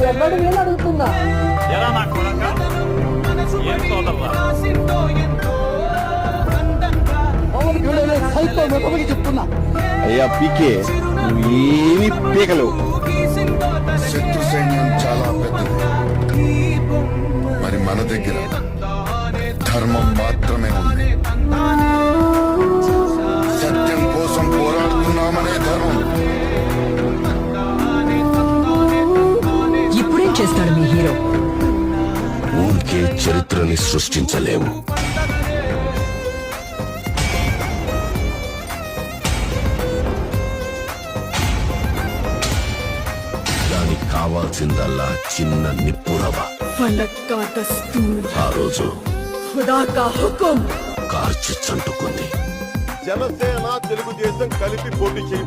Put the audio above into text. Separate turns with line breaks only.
ఎవడు వీళ్ళు అడుగుతున్నా
ఎలా నా కొడక? ఏం సోదరులా?
సైకో మెదమని చెప్తున్నా.
అయ్యా పీకే నువ్వేమి పీకలేవు.
శత్రు సైన్యం చాలా పెద్దది. మరి మన దగ్గర ధర్మం మాత్రమే ఉంది. సత్యం కోసం పోరాడుతున్నామనే ధర్మం.
ఇప్పుడేం చేస్తాడు మీ హీరో?
ఊరికే చరిత్రని సృష్టించలేము. దానికి కావాల్సిందల్లా చిన్న నిప్పురవ. ఆ రోజు కార్చి చంటుకుంది.
జనసేన తెలుగుదేశం కలిపి పోటీ చేయి.